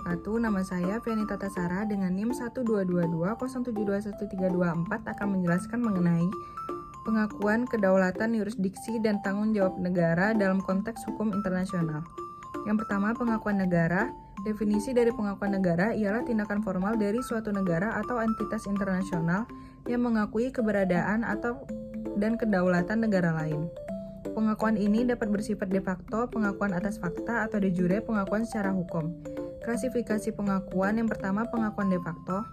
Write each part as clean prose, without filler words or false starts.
wabarakatuh. Nama saya Fiani Tatasara dengan NIM 12220721324 akan menjelaskan mengenai pengakuan kedaulatan yurisdiksi dan tanggung jawab negara dalam konteks hukum internasional. Yang pertama, pengakuan negara. Definisi dari pengakuan negara ialah tindakan formal dari suatu negara atau entitas internasional yang mengakui keberadaan dan kedaulatan negara lain. Pengakuan ini dapat bersifat de facto, pengakuan atas fakta, atau de jure, pengakuan secara hukum. Klasifikasi pengakuan yang pertama, pengakuan de facto.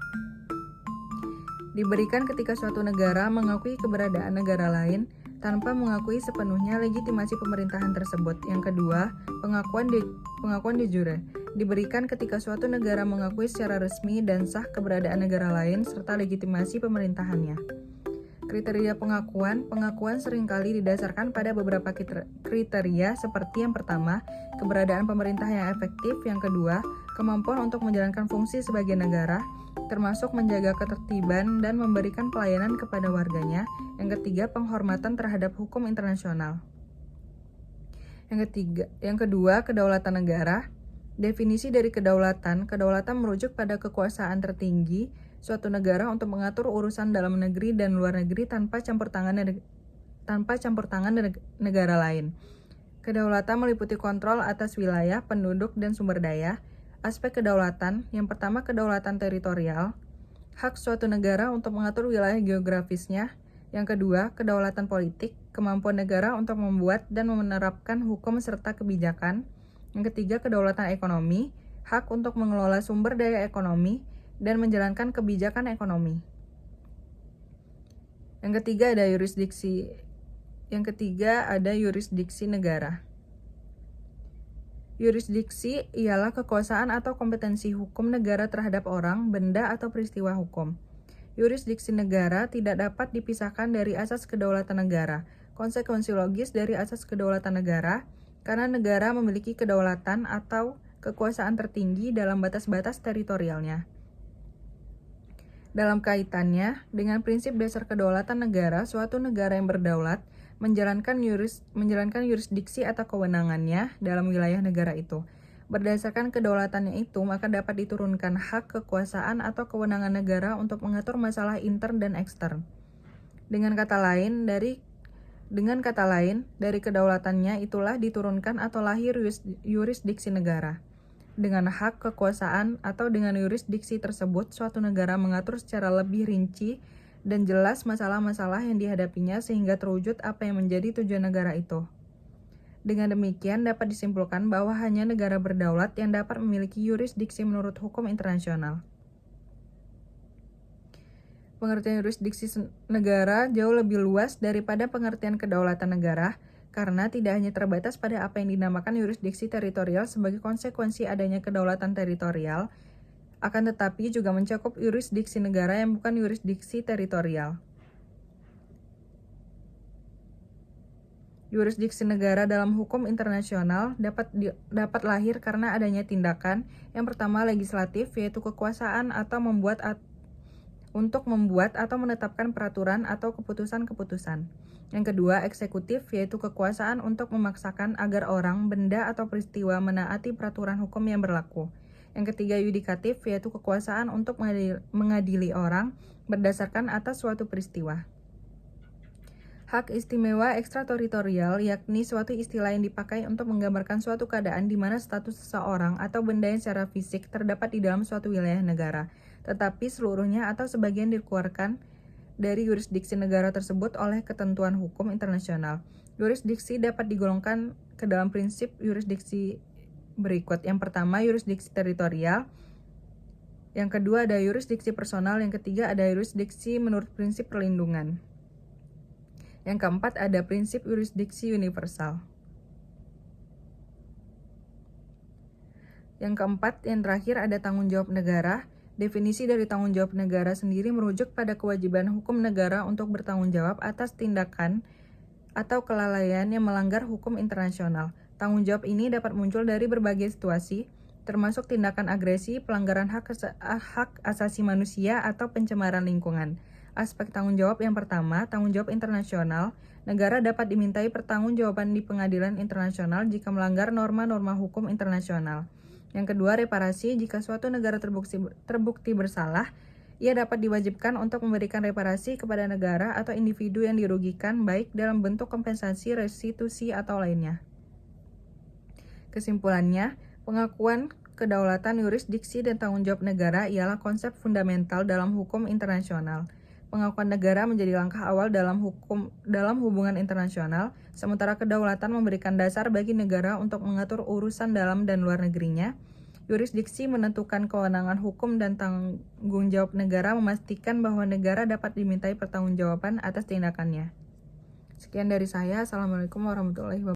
Diberikan ketika suatu negara mengakui keberadaan negara lain tanpa mengakui sepenuhnya legitimasi pemerintahan tersebut. Yang kedua, pengakuan de jure. Diberikan ketika suatu negara mengakui secara resmi dan sah keberadaan negara lain serta legitimasi pemerintahannya. Kriteria pengakuan seringkali didasarkan pada beberapa kriteria seperti yang pertama, keberadaan pemerintah yang efektif, yang kedua, kemampuan untuk menjalankan fungsi sebagai negara, termasuk menjaga ketertiban dan memberikan pelayanan kepada warganya, yang ketiga, penghormatan terhadap hukum internasional. Yang kedua, kedaulatan negara. Definisi dari kedaulatan merujuk pada kekuasaan tertinggi suatu negara untuk mengatur urusan dalam negeri dan luar negeri tanpa campur tangan negara lain. Kedaulatan meliputi kontrol atas wilayah, penduduk, dan sumber daya. Aspek kedaulatan, yang pertama kedaulatan teritorial, hak suatu negara untuk mengatur wilayah geografisnya. Yang kedua, kedaulatan politik, kemampuan negara untuk membuat dan menerapkan hukum serta kebijakan. Yang ketiga, kedaulatan ekonomi, hak untuk mengelola sumber daya ekonomi dan menjalankan kebijakan ekonomi. Yang ketiga ada yurisdiksi negara. Yurisdiksi ialah kekuasaan atau kompetensi hukum negara terhadap orang, benda, atau peristiwa hukum. Yurisdiksi negara tidak dapat dipisahkan dari asas kedaulatan negara. Konsekuensi logis dari asas kedaulatan negara, karena negara memiliki kedaulatan atau kekuasaan tertinggi dalam batas-batas teritorialnya. Dalam kaitannya dengan prinsip dasar kedaulatan negara, suatu negara yang berdaulat menjalankan yurisdiksi atau kewenangannya dalam wilayah negara itu. Berdasarkan kedaulatannya itu, maka dapat diturunkan hak, kekuasaan, atau kewenangan negara untuk mengatur masalah intern dan ekstern. Dengan kata lain, dari kedaulatannya itulah diturunkan atau lahir yurisdiksi negara. Dengan hak, kekuasaan, atau dengan yurisdiksi tersebut, suatu negara mengatur secara lebih rinci dan jelas masalah-masalah yang dihadapinya sehingga terwujud apa yang menjadi tujuan negara itu. Dengan demikian, dapat disimpulkan bahwa hanya negara berdaulat yang dapat memiliki yurisdiksi menurut hukum internasional. Pengertian yurisdiksi negara jauh lebih luas daripada pengertian kedaulatan negara karena tidak hanya terbatas pada apa yang dinamakan yurisdiksi teritorial sebagai konsekuensi adanya kedaulatan teritorial, akan tetapi juga mencakup yurisdiksi negara yang bukan yurisdiksi teritorial. Yurisdiksi negara dalam hukum internasional dapat lahir karena adanya tindakan yang pertama legislatif, yaitu kekuasaan untuk membuat atau menetapkan peraturan atau keputusan-keputusan. Yang kedua, eksekutif, yaitu kekuasaan untuk memaksakan agar orang, benda, atau peristiwa menaati peraturan hukum yang berlaku. Yang ketiga, yudikatif, yaitu kekuasaan untuk mengadili orang berdasarkan atas suatu peristiwa. Hak istimewa ekstrateritorial, yakni suatu istilah yang dipakai untuk menggambarkan suatu keadaan di mana status seseorang atau benda yang secara fisik terdapat di dalam suatu wilayah negara, tetapi seluruhnya atau sebagian dikeluarkan dari yurisdiksi negara tersebut oleh ketentuan hukum internasional. Yurisdiksi dapat digolongkan ke dalam prinsip yurisdiksi berikut. Yang pertama, yurisdiksi teritorial. Yang kedua, ada yurisdiksi personal. Yang ketiga, ada yurisdiksi menurut prinsip perlindungan. Yang keempat, ada prinsip yurisdiksi universal. Yang keempat, yang terakhir, ada tanggung jawab negara. Definisi dari tanggung jawab negara sendiri merujuk pada kewajiban hukum negara untuk bertanggung jawab atas tindakan atau kelalaian yang melanggar hukum internasional. Tanggung jawab ini dapat muncul dari berbagai situasi, termasuk tindakan agresi, pelanggaran hak asasi manusia, atau pencemaran lingkungan. Aspek tanggung jawab yang pertama, tanggung jawab internasional. Negara dapat dimintai pertanggungjawaban di pengadilan internasional jika melanggar norma-norma hukum internasional. Yang kedua, reparasi. Jika suatu negara terbukti bersalah, ia dapat diwajibkan untuk memberikan reparasi kepada negara atau individu yang dirugikan, baik dalam bentuk kompensasi, restitusi, atau lainnya. Kesimpulannya, pengakuan kedaulatan, yurisdiksi, dan tanggung jawab negara ialah konsep fundamental dalam hukum internasional. Pengakuan negara menjadi langkah awal dalam hubungan internasional, sementara kedaulatan memberikan dasar bagi negara untuk mengatur urusan dalam dan luar negerinya. Yurisdiksi menentukan kewenangan hukum dan tanggung jawab negara, memastikan bahwa negara dapat dimintai pertanggungjawaban atas tindakannya. Sekian dari saya. Assalamualaikum warahmatullahi wabarakatuh.